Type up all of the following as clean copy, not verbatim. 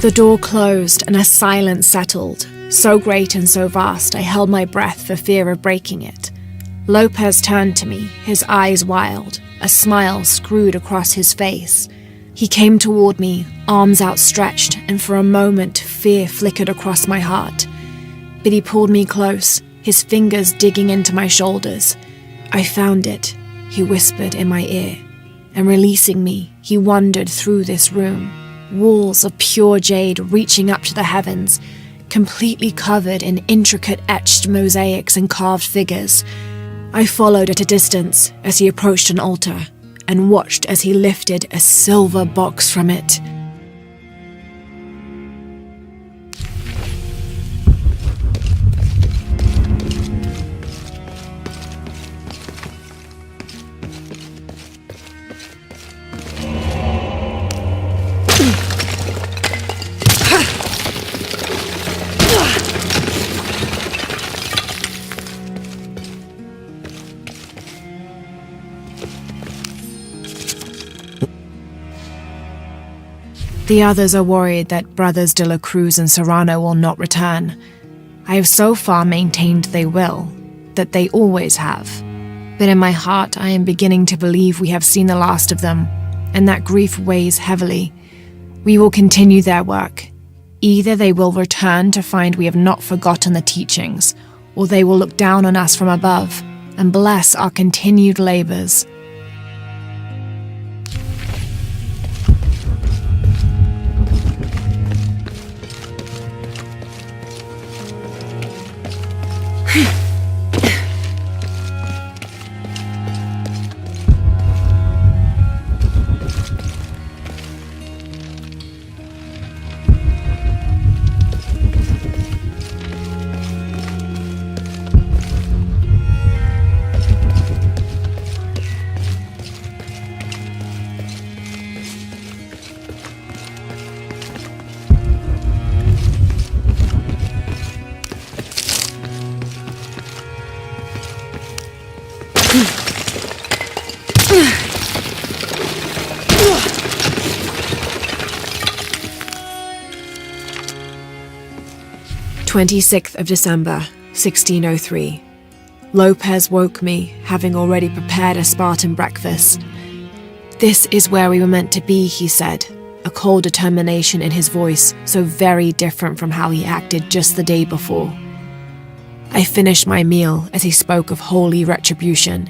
The door closed and a silence settled, so great and so vast I held my breath for fear of breaking it. Lopez turned to me, his eyes wild, a smile screwed across his face. He came toward me, arms outstretched, and for a moment fear flickered across my heart. But he pulled me close, his fingers digging into my shoulders. "I found it," he whispered in my ear, and releasing me, he wandered through this room, walls of pure jade reaching up to the heavens, completely covered in intricate etched mosaics and carved figures. I followed at a distance as he approached an altar, and watched as he lifted a silver box from it. The others are worried that Brothers de la Cruz and Serrano will not return. I have so far maintained they will, that they always have. But in my heart I am beginning to believe we have seen the last of them, and that grief weighs heavily. We will continue their work. Either they will return to find we have not forgotten the teachings, or they will look down on us from above and bless our continued labors. "26th of December, 1603. Lopez woke me, having already prepared a Spartan breakfast. "This is where we were meant to be," he said, a cold determination in his voice, so very different from how he acted just the day before. I finished my meal as he spoke of holy retribution,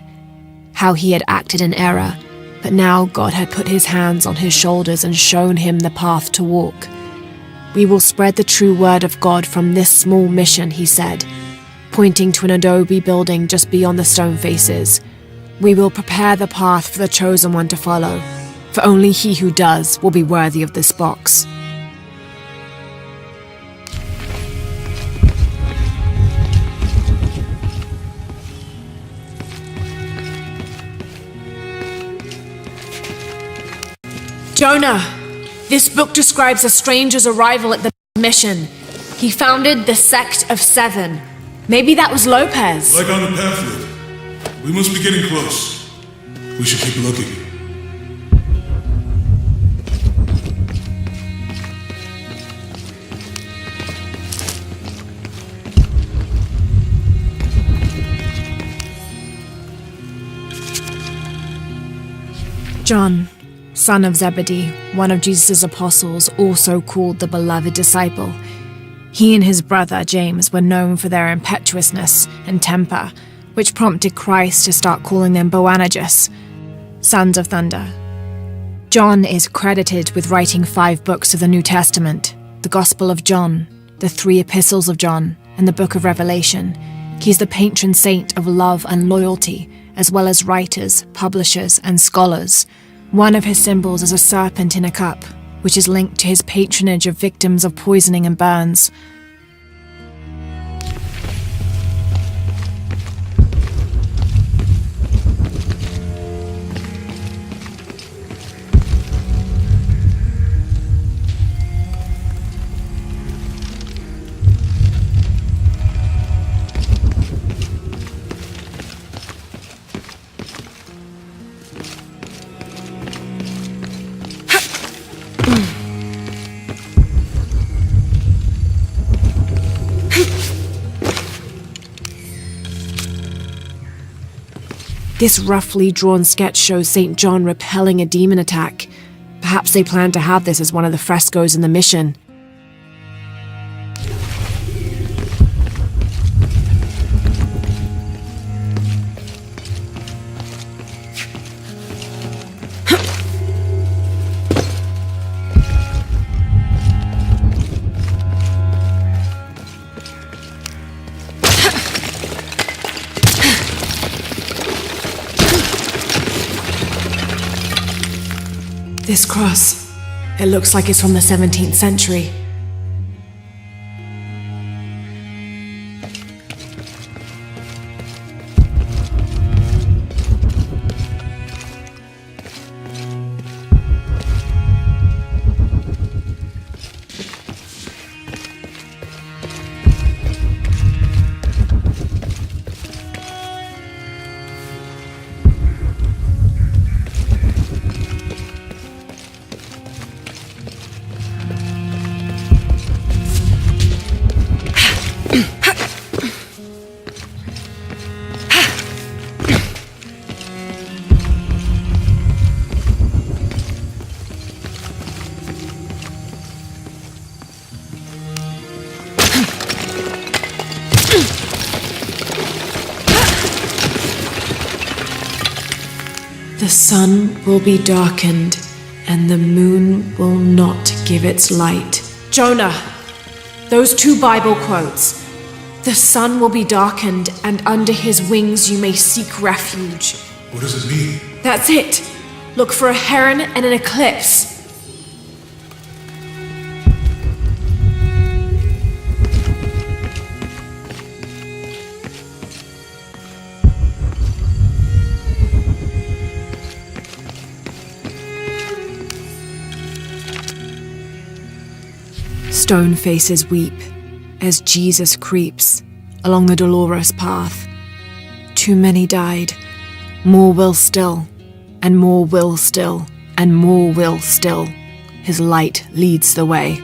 how he had acted in error, but now God had put his hands on his shoulders and shown him the path to walk. "We will spread the true word of God from this small mission," he said, pointing to an adobe building just beyond the stone faces. "We will prepare the path for the chosen one to follow, for only he who does will be worthy of this box." "Jonah! This book describes a stranger's arrival at the mission. He founded the Sect of Seven. Maybe that was Lopez." Like on the pamphlet. We must be getting close. We should keep looking. John, son of Zebedee, one of Jesus' apostles, also called the beloved disciple. He and his brother James were known for their impetuousness and temper, which prompted Christ to start calling them Boanerges, sons of thunder. John is credited with writing 5 books of the New Testament, the Gospel of John, the 3 epistles of John, and the Book of Revelation. He's the patron saint of love and loyalty, as well as writers, publishers, and scholars. One of his symbols is a serpent in a cup, which is linked to his patronage of victims of poisoning and burns. This roughly drawn sketch shows St. John repelling a demon attack. Perhaps they plan to have this as one of the frescoes in the mission. This cross, it looks like it's from the 17th century. The sun will be darkened, and the moon will not give its light. Jonah, those 2 Bible quotes. The sun will be darkened, and under his wings you may seek refuge. What does it mean? That's it. Look for a heron and an eclipse. Stone faces weep as Jesus creeps along the dolorous path. Too many died, more will still, and more will still, and more will still. His light leads the way.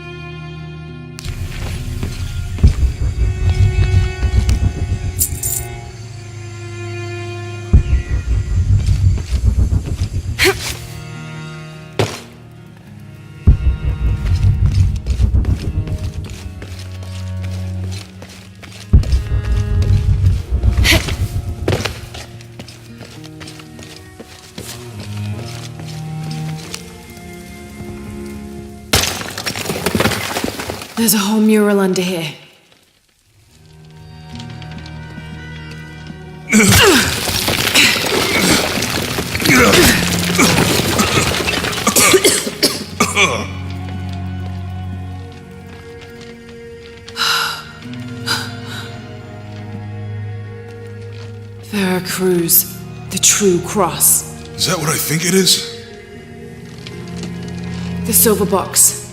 There's a whole mural under here. Veracruz, the true cross. Is that what I think it is? The silver box.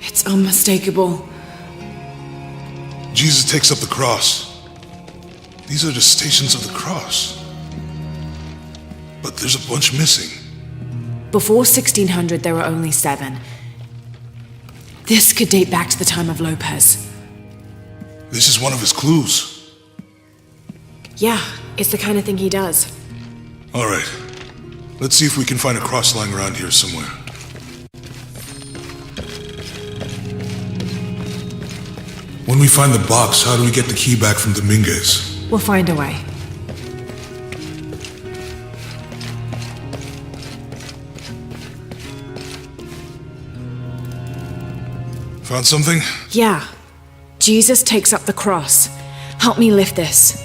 It's unmistakable. Jesus takes up the cross. These are the stations of the cross. But there's a bunch missing. Before 1600, there were only 7. This could date back to the time of Lopez. This is one of his clues. Yeah, it's the kind of thing he does. All right. Let's see if we can find a cross lying around here somewhere. When we find the box, how do we get the key back from Dominguez? We'll find a way. Found something? Yeah. Jesus takes up the cross. Help me lift this.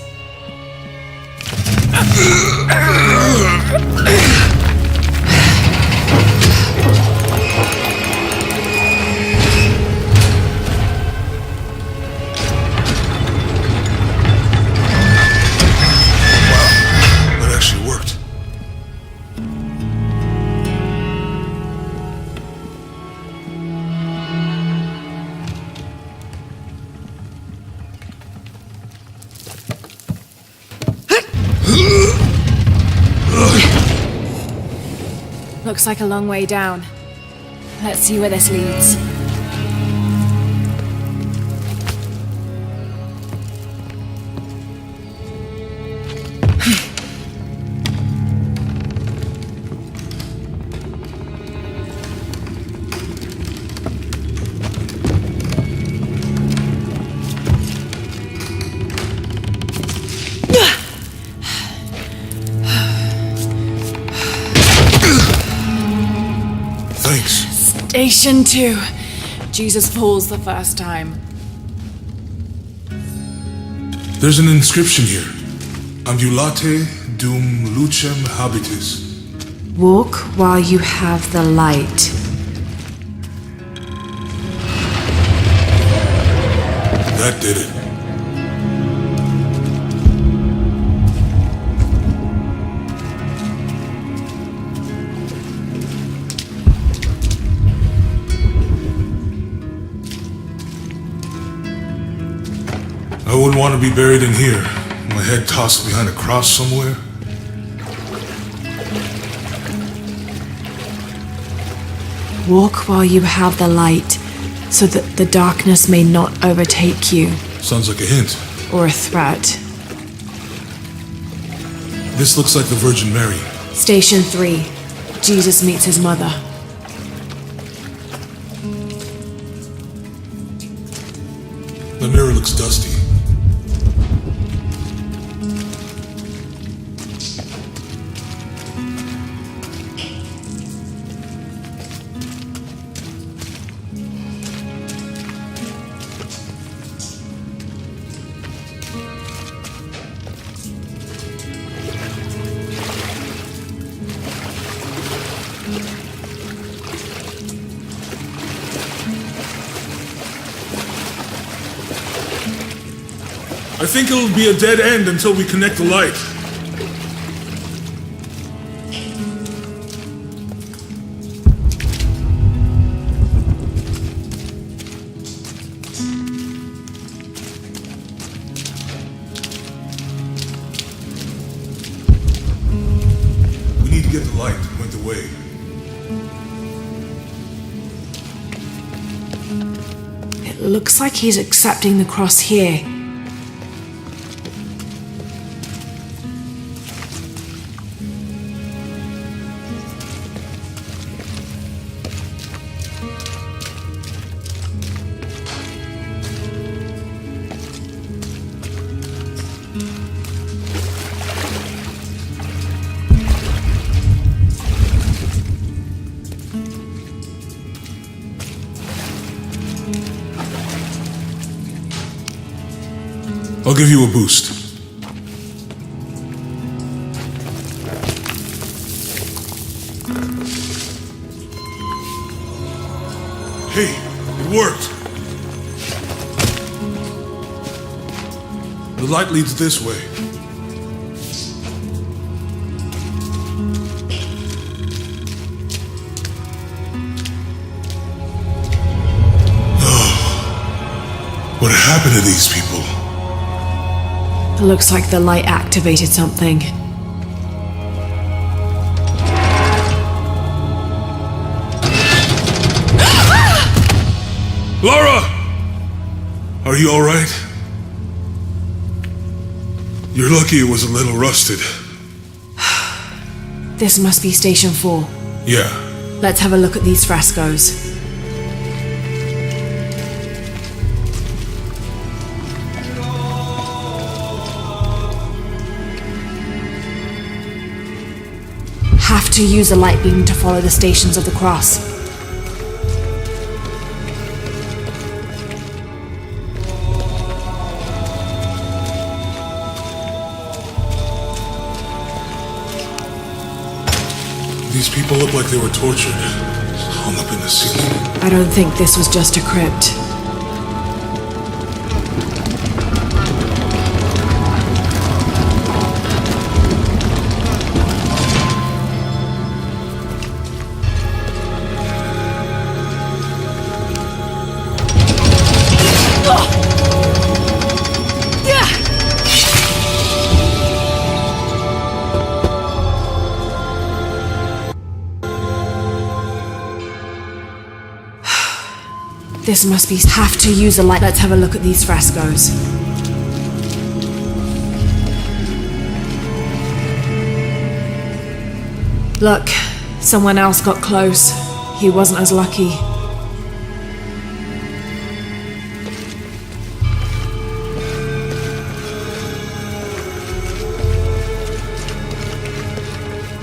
Looks like a long way down. Let's see where this leads. Station 2. Jesus falls the first time. There's an inscription here. Ambulate dum lucem habitis. Walk while you have the light. That did it. I wouldn't want to be buried in here. My head tossed behind a cross somewhere. Walk while you have the light, so that the darkness may not overtake you. Sounds like a hint. Or a threat. This looks like the Virgin Mary. Station 3. Jesus meets his mother. The mirror looks dusty. I think it'll be a dead end until we connect the light. We need to get the light to point the way. It looks like he's accepting the cross here. I'll give you a boost. Hey, it worked. The light leads this way. Oh, what happened to these people? It looks like the light activated something. Lara! Are you alright? You're lucky it was a little rusted. This must be Station 4. Yeah. Let's have a look at these frescoes. Have to use a light beam to follow the stations of the cross. These people look like they were tortured, hung up in the ceiling. I don't think this was just a crypt. This must be... Have to use a light. Let's have a look at these frescoes. Look, someone else got close. He wasn't as lucky.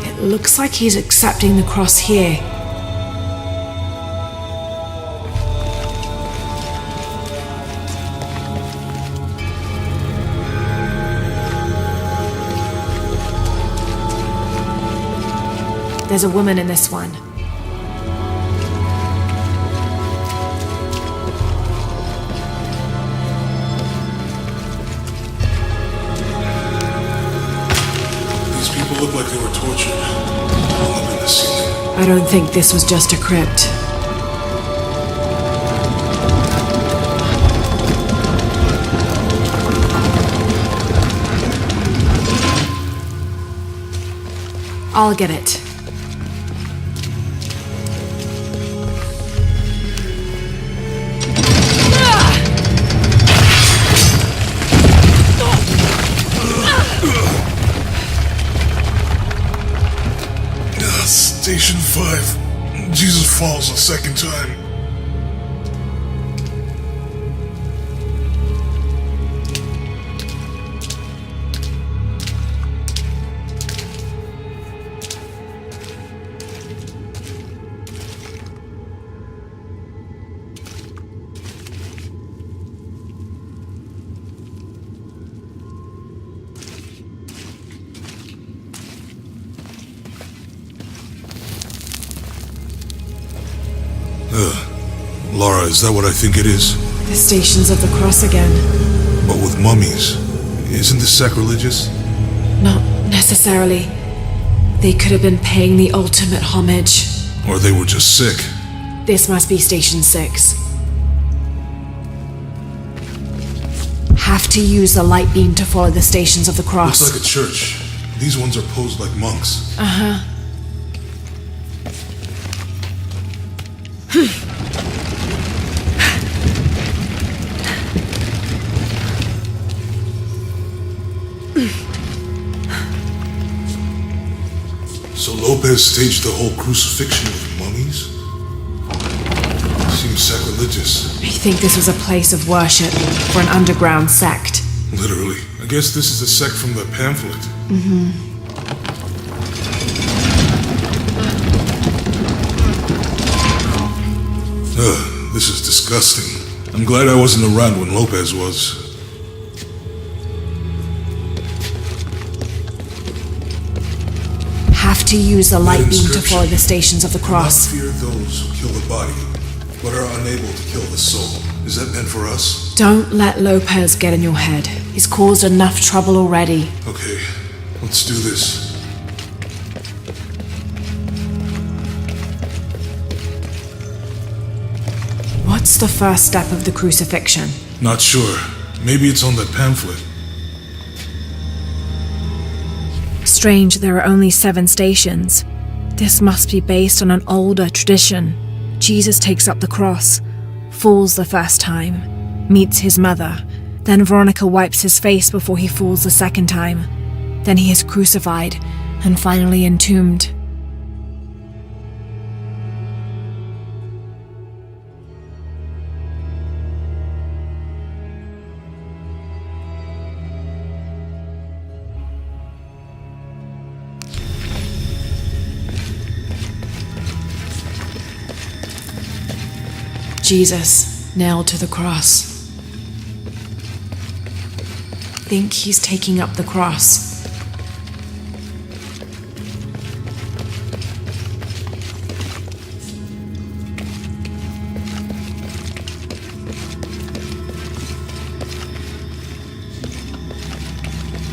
It looks like he's accepting the cross here. There's a woman in this one. These people look like they were tortured. Hung up in the ceiling. I don't think this was just a crypt. I'll get it. Station 5. Jesus falls a second time. Lara, is that what I think it is? The Stations of the Cross again. But with mummies. Isn't this sacrilegious? Not necessarily. They could have been paying the ultimate homage. Or they were just sick. This must be Station 6. Have to use the light beam to follow the Stations of the Cross. Looks like a church. These ones are posed like monks. Uh-huh. So Lopez staged the whole crucifixion with mummies? Seems sacrilegious. I think this was a place of worship for an underground sect. Literally. I guess this is a sect from the pamphlet. Mm-hmm. This is disgusting. I'm glad I wasn't around when Lopez was. Have to use the light beam to follow the Stations of the Cross. Do not fear those who kill the body, but are unable to kill the soul. Is that meant for us? Don't let Lopez get in your head. He's caused enough trouble already. Okay, let's do this. What's the first step of the crucifixion? Not sure. Maybe it's on that pamphlet. Strange there are only 7 stations. This must be based on an older tradition. Jesus takes up the cross, falls the first time, meets his mother. Then Veronica wipes his face before he falls the second time. Then he is crucified and finally entombed. Jesus, nailed to the cross. Think he's taking up the cross.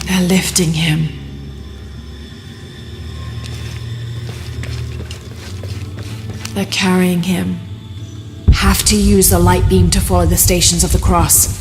They're lifting him. They're carrying him. Have to use the light beam to follow the Stations of the Cross.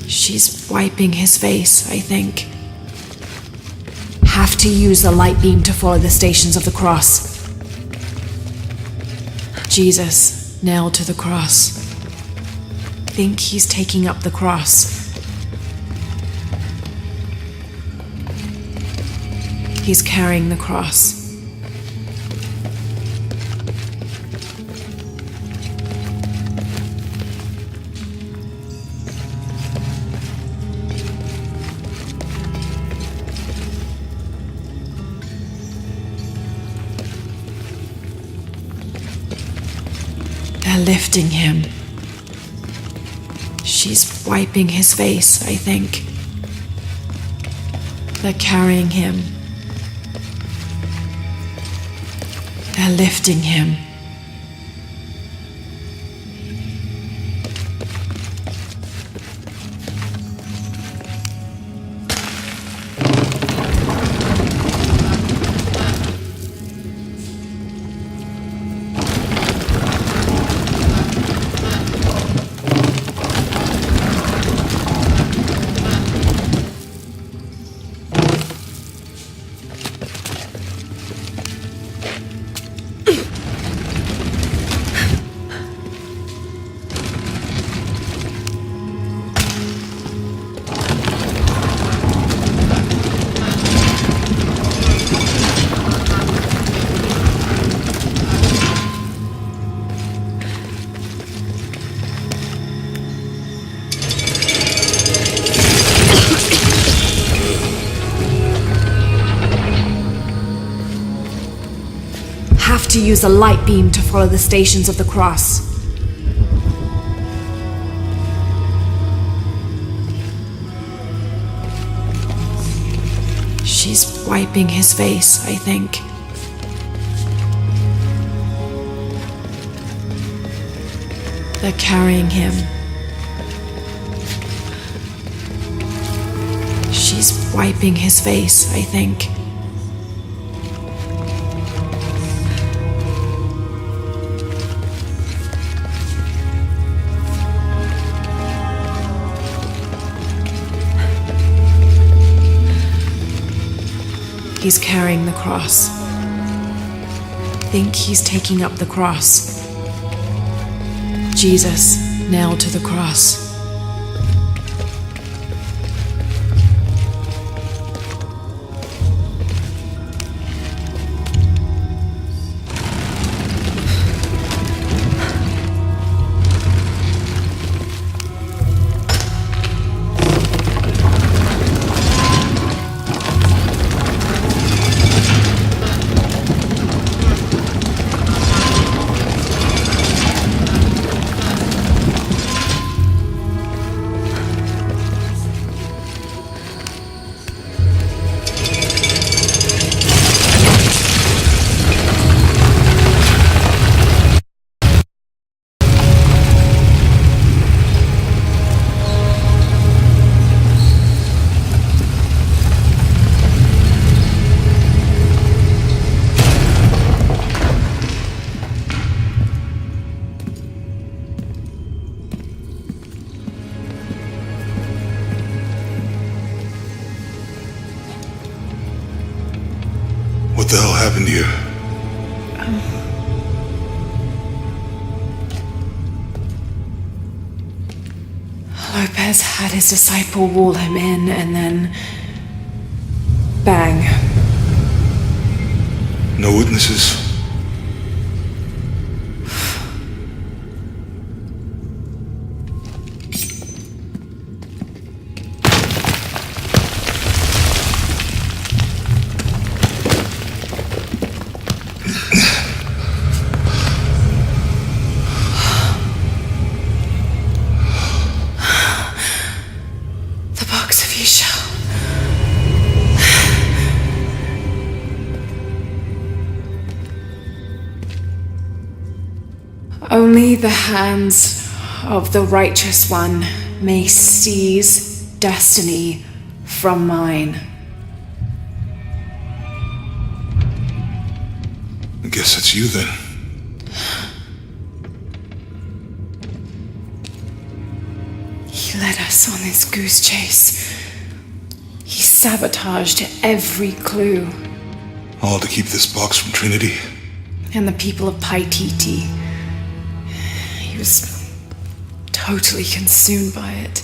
She's wiping his face, I think. Have to use the light beam to follow the Stations of the Cross. Jesus, nailed to the cross. Think he's taking up the cross. He's carrying the cross. They're lifting him. She's wiping his face, I think. They're carrying him. They're lifting him. To use a light beam to follow the stations of the cross. She's wiping his face, I think. They're carrying him. She's wiping his face, I think. He's carrying the cross. I think he's taking up the cross. Jesus nailed to the cross. What the hell happened here? Lopez had his disciple wall him in, and then... bang. No witnesses? Only the hands of the righteous one may seize destiny from mine. I guess it's you then. He led us on this goose chase. He sabotaged every clue. All to keep this box from Trinity? And the people of Paititi. He was totally consumed by it.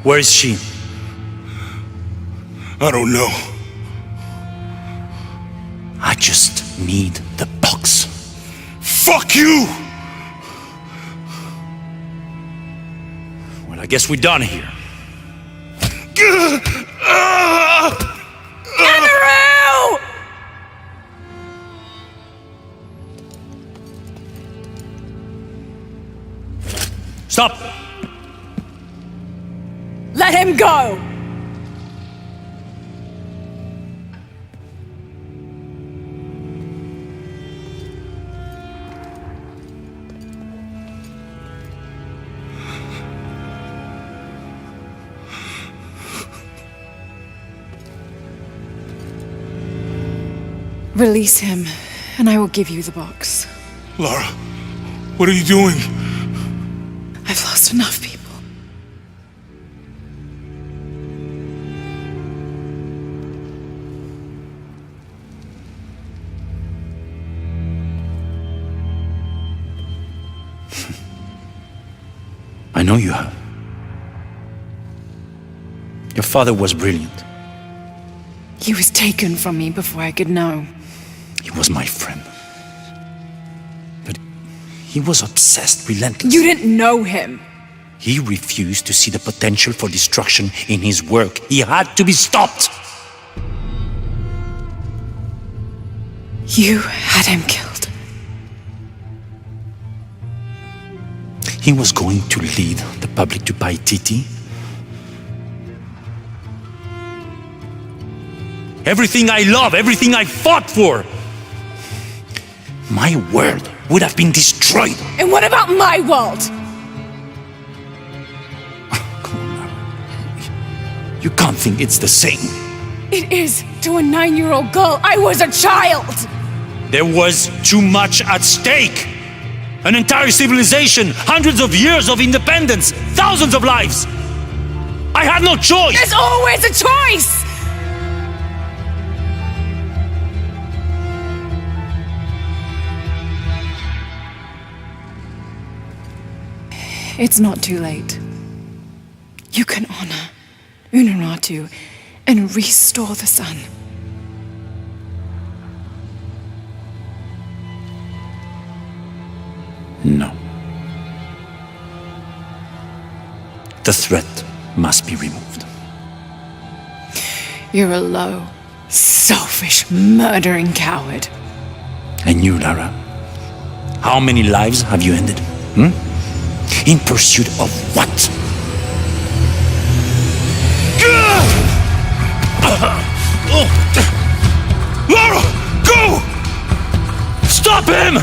Where is she? I don't know. I just need the box. Fuck you! Well, I guess we're done here. Andrew! Stop! Let him go! Release him, and I will give you the box. Lara, what are you doing? I've lost enough people. I know you have. Your father was brilliant. He was taken from me before I could know. He was my friend. But he was obsessed, relentless. You didn't know him. He refused to see the potential for destruction in his work. He had to be stopped. You had him killed. He was going to lead the public to Paititi. Everything I love, everything I fought for. My world would have been destroyed. And what about my world? Come on, Lara. You can't think it's the same. It is to a 9-year-old girl. I was a child. There was too much at stake. An entire civilization, hundreds of years of independence, thousands of lives. I had no choice. There's always a choice. It's not too late. You can honor Unuratu and restore the sun. No. The threat must be removed. You're a low, selfish, murdering coward. And you, Lara? How many lives have you ended? In pursuit of what? Lara, go! Stop him!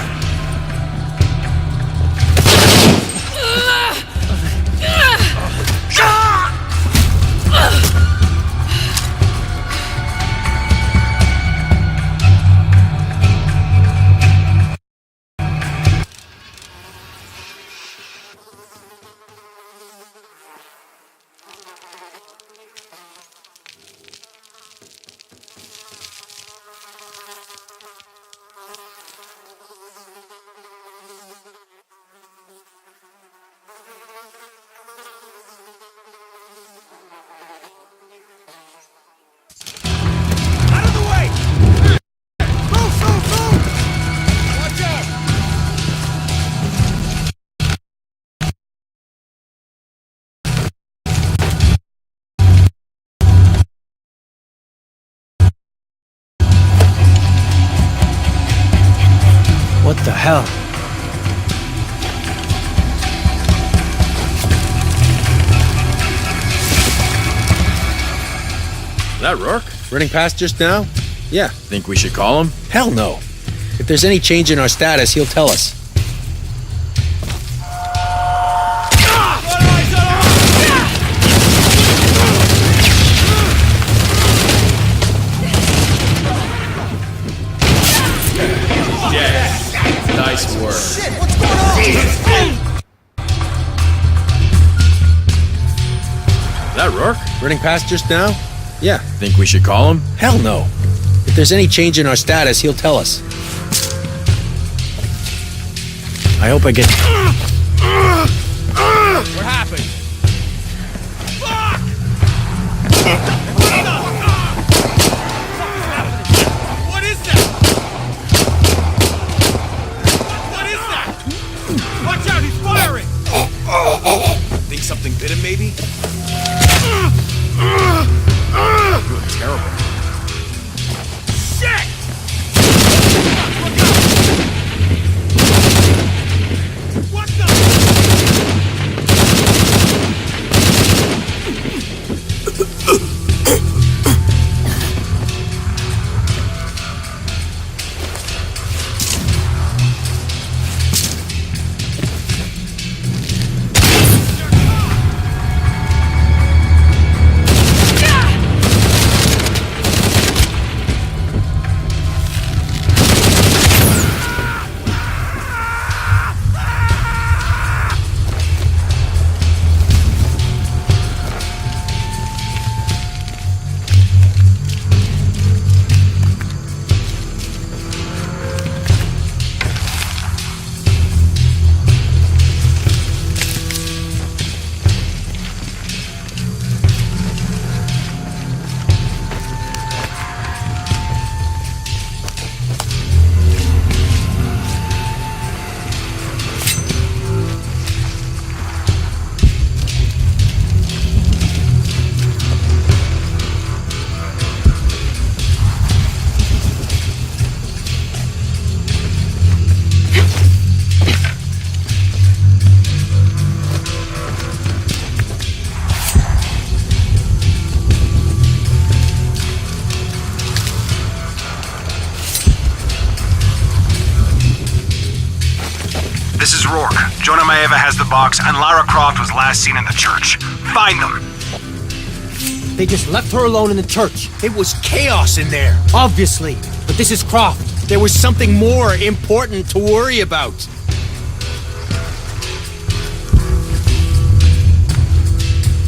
What the hell? That Rourke? Running past just now? Yeah. Think we should call him? Hell no. If there's any change in our status, he'll tell us. Yeah. Nice work. Shit, what's going on? That Rourke? Running past just now? Yeah. Think we should call him? Hell no. If there's any change in our status, he'll tell us. I hope I get... What happened? Fuck! What is that? What is that? Watch out, he's firing! Think something bit him, maybe? You're terrible. Shit! Look out! What the? This is Rourke. Jonah Maeva has the box, and Lara Croft was last seen in the church. Find them! They just left her alone in the church. It was chaos in there. Obviously. But this is Croft. There was something more important to worry about.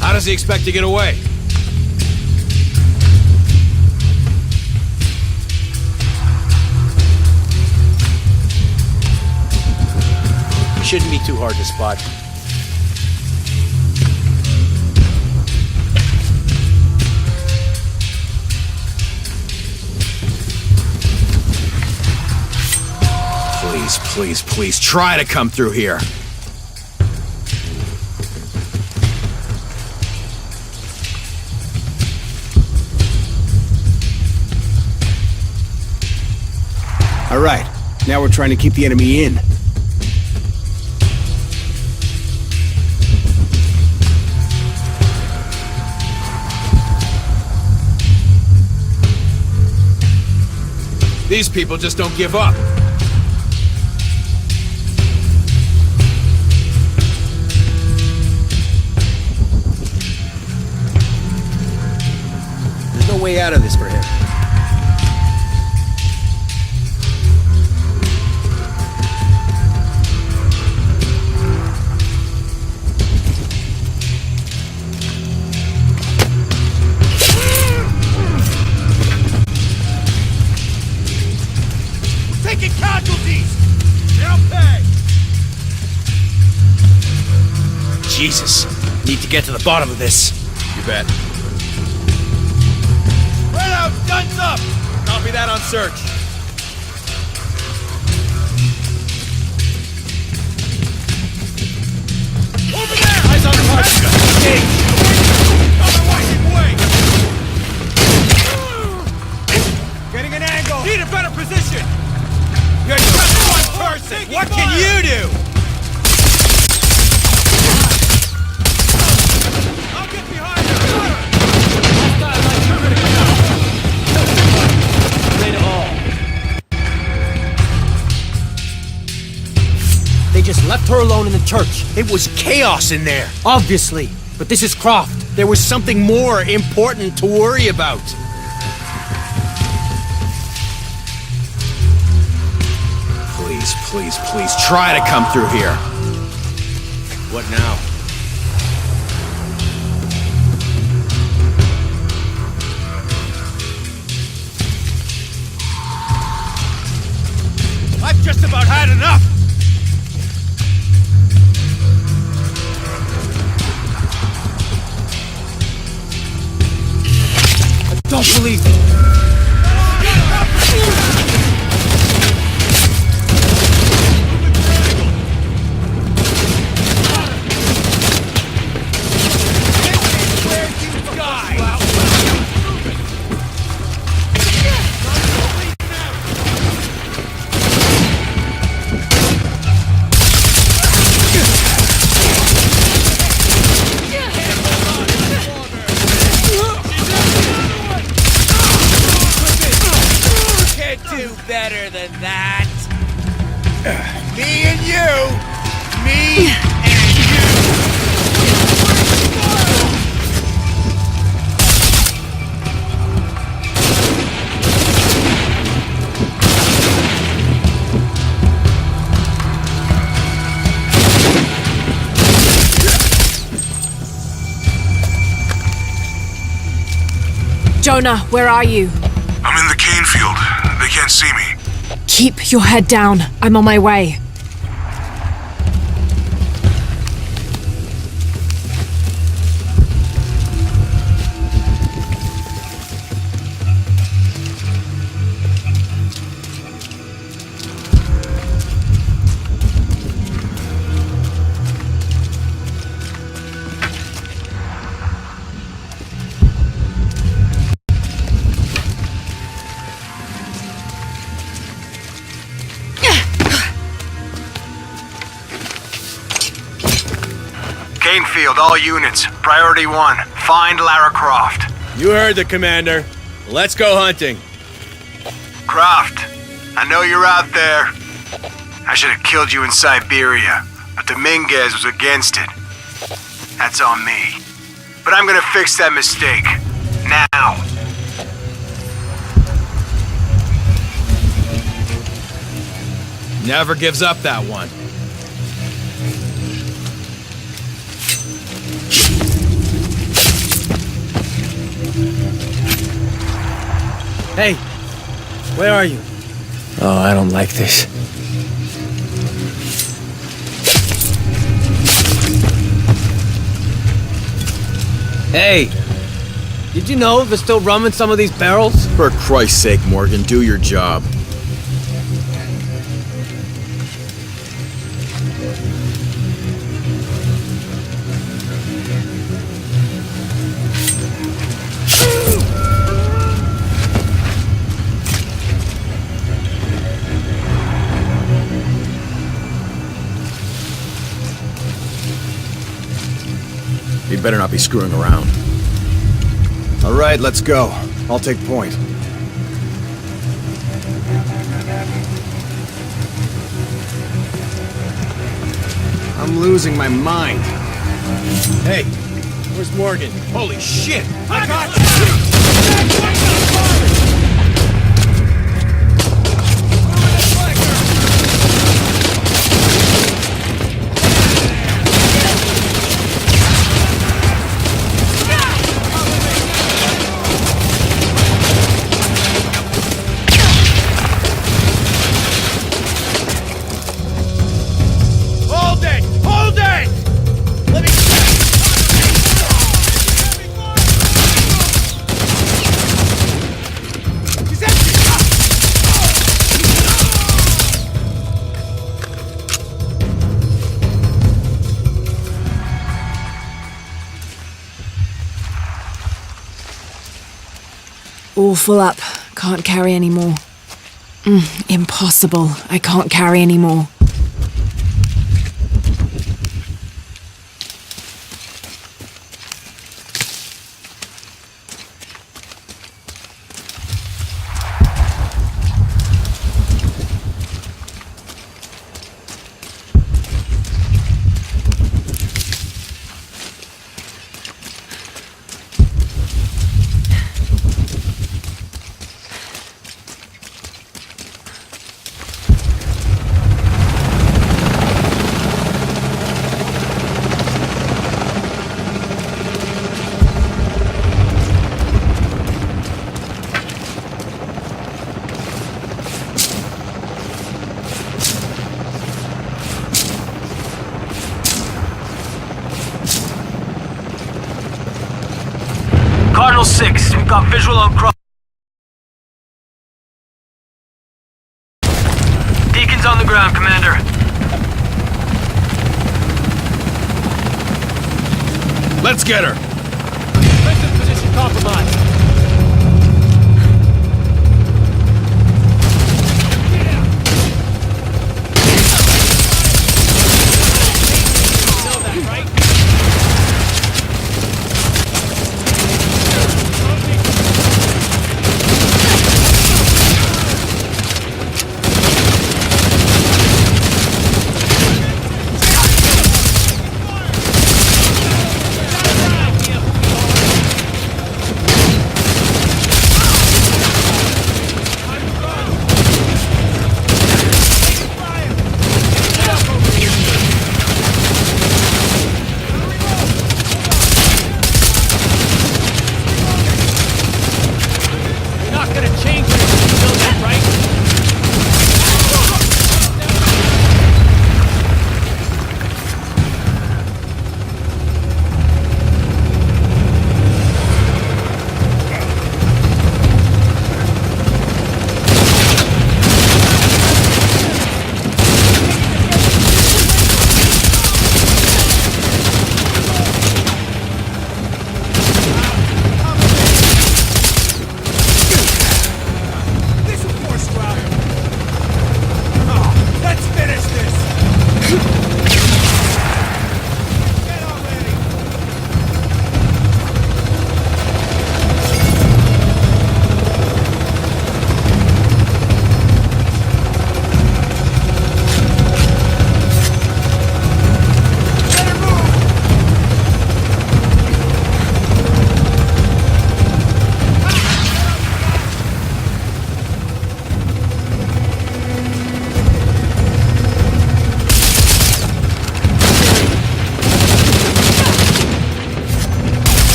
How does he expect to get away? Shouldn't be too hard to spot. Please, please, please, try to come through here. All right, now we're trying to keep the enemy in. These people just don't give up. There's no way out of this for him. Taking casualties! They'll pay! Jesus. Need to get to the bottom of this. You bet. Right out, guns up! Copy that on search. Over there! Eyes on the target! Engage! On the right, keep away! Getting an angle! Need a better position! You're just one person! What can you do? I'll get behind you! They just left her alone in the church. It was chaos in there. Obviously. But this is Croft. There was something more important to worry about. Please, please, please, try to come through here. What now? I've just about had enough! Me and you! Me and you! Jonah, where are you? I'm in the cane field. They can't see me. Keep your head down. I'm on my way. Cane field, all units. Priority 1. Find Lara Croft. You heard the commander. Let's go hunting. Croft, I know you're out there. I should have killed you in Siberia, but Dominguez was against it. That's on me. But I'm gonna fix that mistake. Now. Never gives up that one. Hey, where are you? Oh, I don't like this. Hey, did you know there's still rum in some of these barrels? For Christ's sake, Morgan, do your job. You better not be screwing around. All right, let's go. I'll take point. I'm losing my mind. Hey, where's Morgan? Holy shit! I got All full up. Can't carry any more. Impossible. I can't carry any more. Cardinal 6, we've got visual on Croft. Deacon's on the ground, Commander. Let's get her! Defensive position compromised.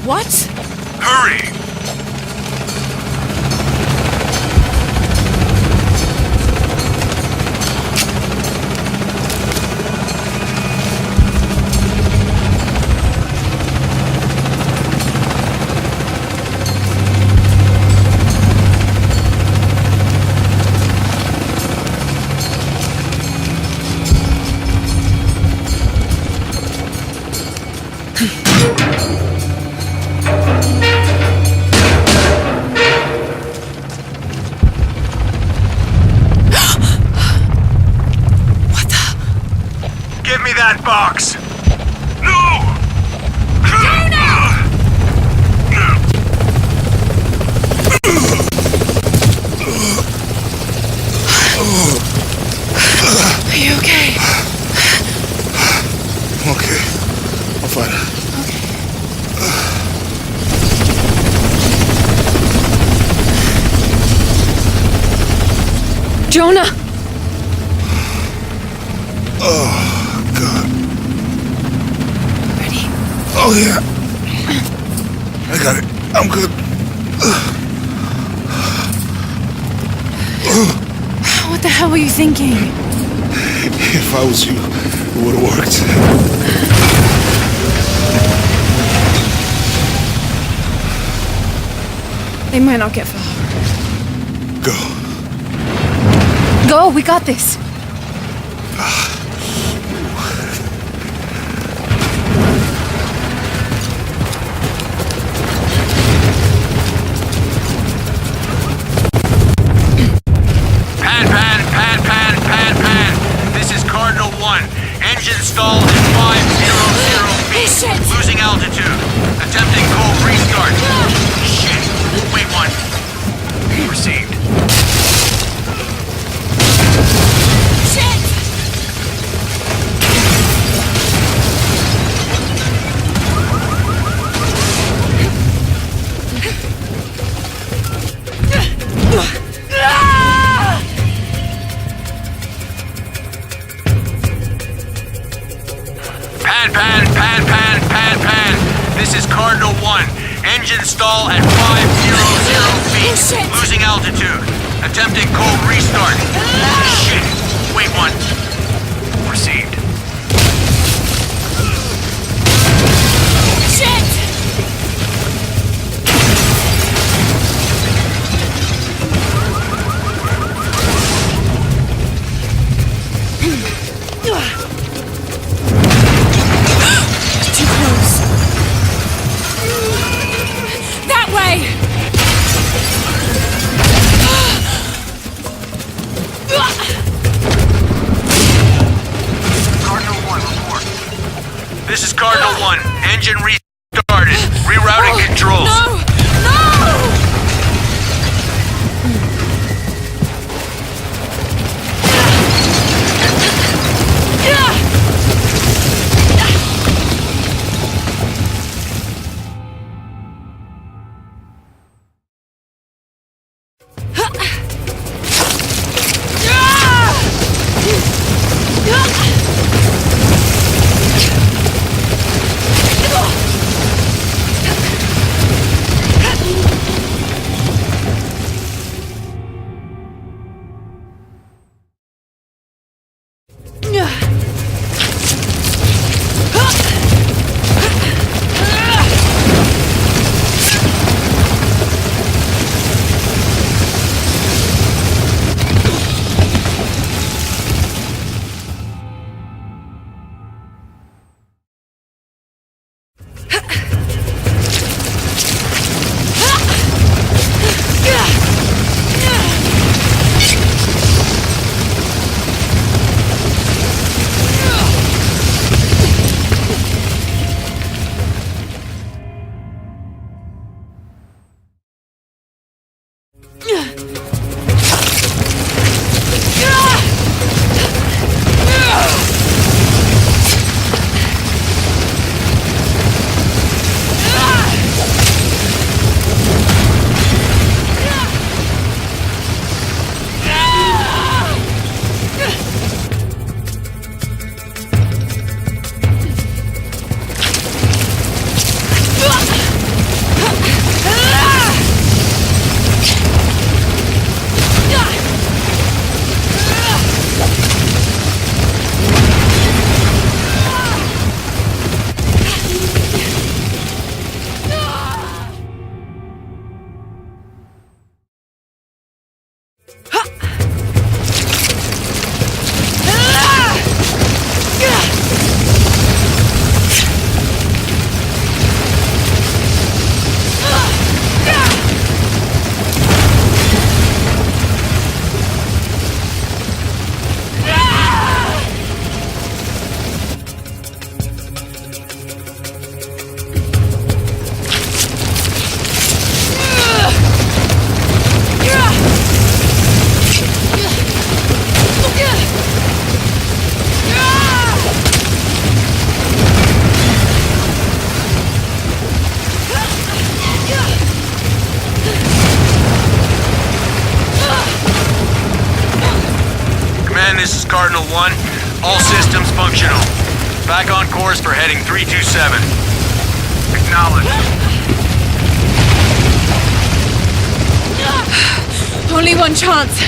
What? Hurry! That box! No! Are you okay? Okay. I'll find her. Okay. Jonah! Oh, God. Ready? Oh, yeah. I got it. I'm good. What the hell were you thinking? If I was you, it would have worked. They might not get far. Go. Go, we got this. Engine stall at 500 feet. Shit. Losing altitude. Attempting cold restart. Shit. Wait one. Received. Shit! This is Cardinal 1. Engine stall at 500 feet. Shit. Losing altitude. Attempting cold restart. Shit. Wait one. Received. Shit! Too close. That way! Cardinal 1, report. This is Cardinal 1. Engine restarted. Rerouting controls. No! No! This is Cardinal 1. All systems functional. Back on course for heading 327. Acknowledged. Only one chance.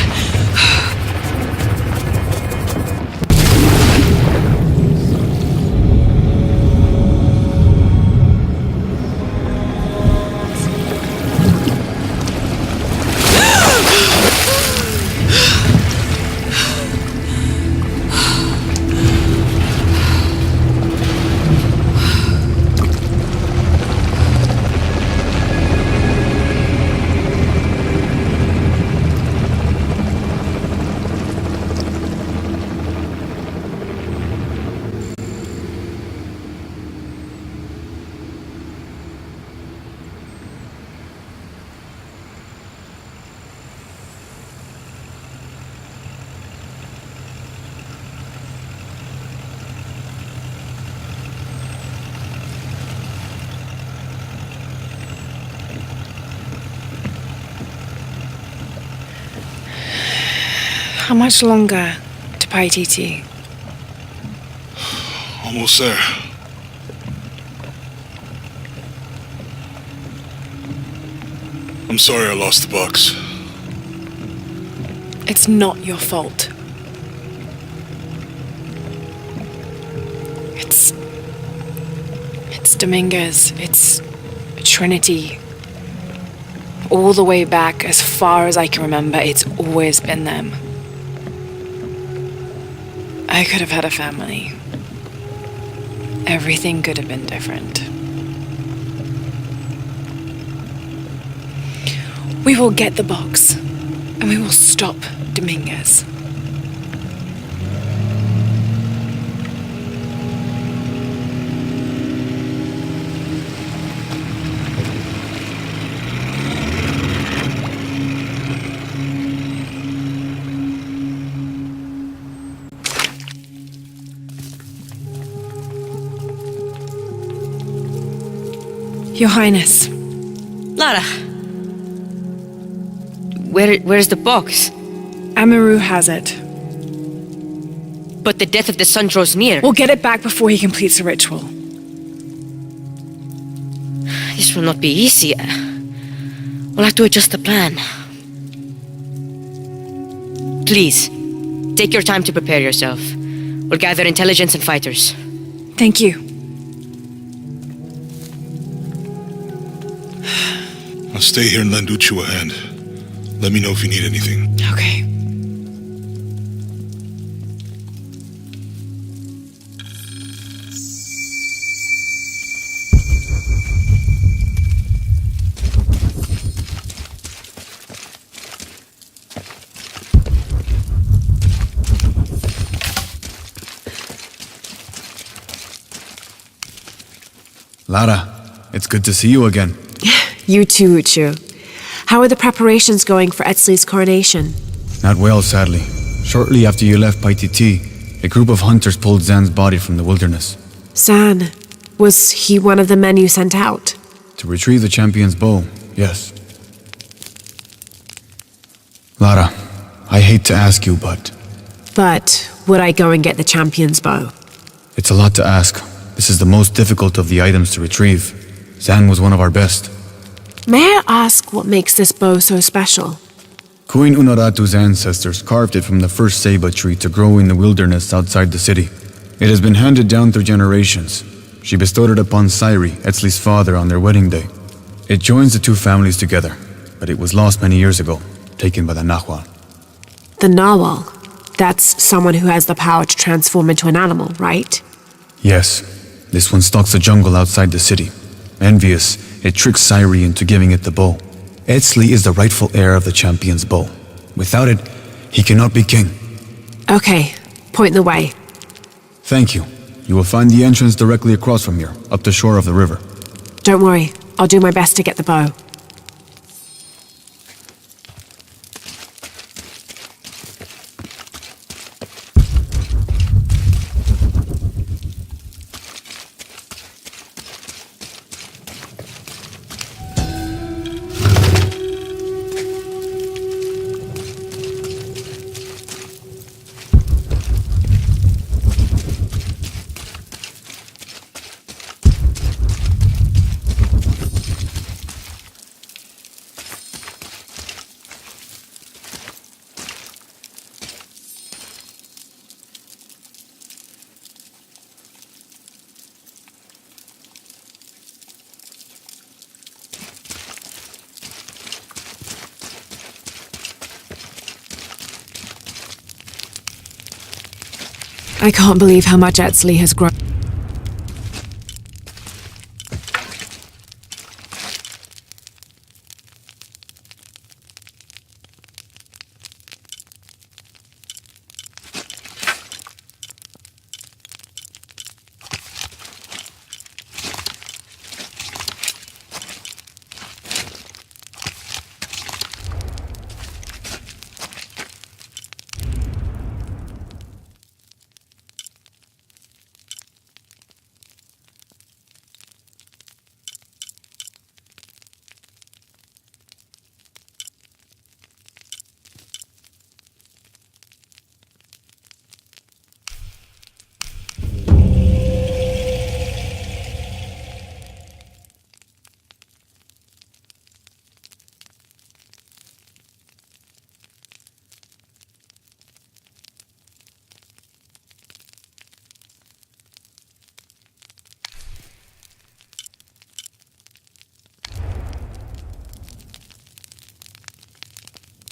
How much longer to Paititi? Almost there. I'm sorry I lost the box. It's not your fault. It's Dominguez. It's Trinity. All the way back, as far as I can remember, it's always been them. I could have had a family. Everything could have been different. We will get the box, and we will stop Dominguez. Your Highness. Lara. Where's the box? Amaru has it. But the death of the sun draws near. We'll get it back before he completes the ritual. This will not be easy. We'll have to adjust the plan. Please, take your time to prepare yourself. We'll gather intelligence and fighters. Thank you. I'll stay here and lend Uchu a hand. Let me know if you need anything. Okay. Lara, it's good to see you again. You too, Uchu. How are the preparations going for Etzli's coronation? Not well, sadly. Shortly after you left Paititi, a group of hunters pulled Zan's body from the wilderness. Zan, was he one of the men you sent out? To retrieve the champion's bow, yes. Lara, I hate to ask you, but... But would I go and get the champion's bow? It's a lot to ask. This is the most difficult of the items to retrieve. Zan was one of our best. May I ask what makes this bow so special? Queen Unaratu's ancestors carved it from the first ceiba tree to grow in the wilderness outside the city. It has been handed down through generations. She bestowed it upon Sairi, Etzli's father, on their wedding day. It joins the two families together, but it was lost many years ago, taken by the Nahual. The narwhal. That's someone who has the power to transform into an animal, right? Yes. This one stalks the jungle outside the city. Envious, it tricks Sairi into giving it the bow. Etzli is the rightful heir of the champion's bow. Without it, he cannot be king. Okay, point the way. Thank you. You will find the entrance directly across from here, up the shore of the river. Don't worry, I'll do my best to get the bow. I can't believe how much Etzli has grown.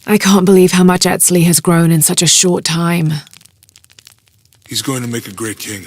I can't believe how much Etzli has grown in such a short time. He's going to make a great king.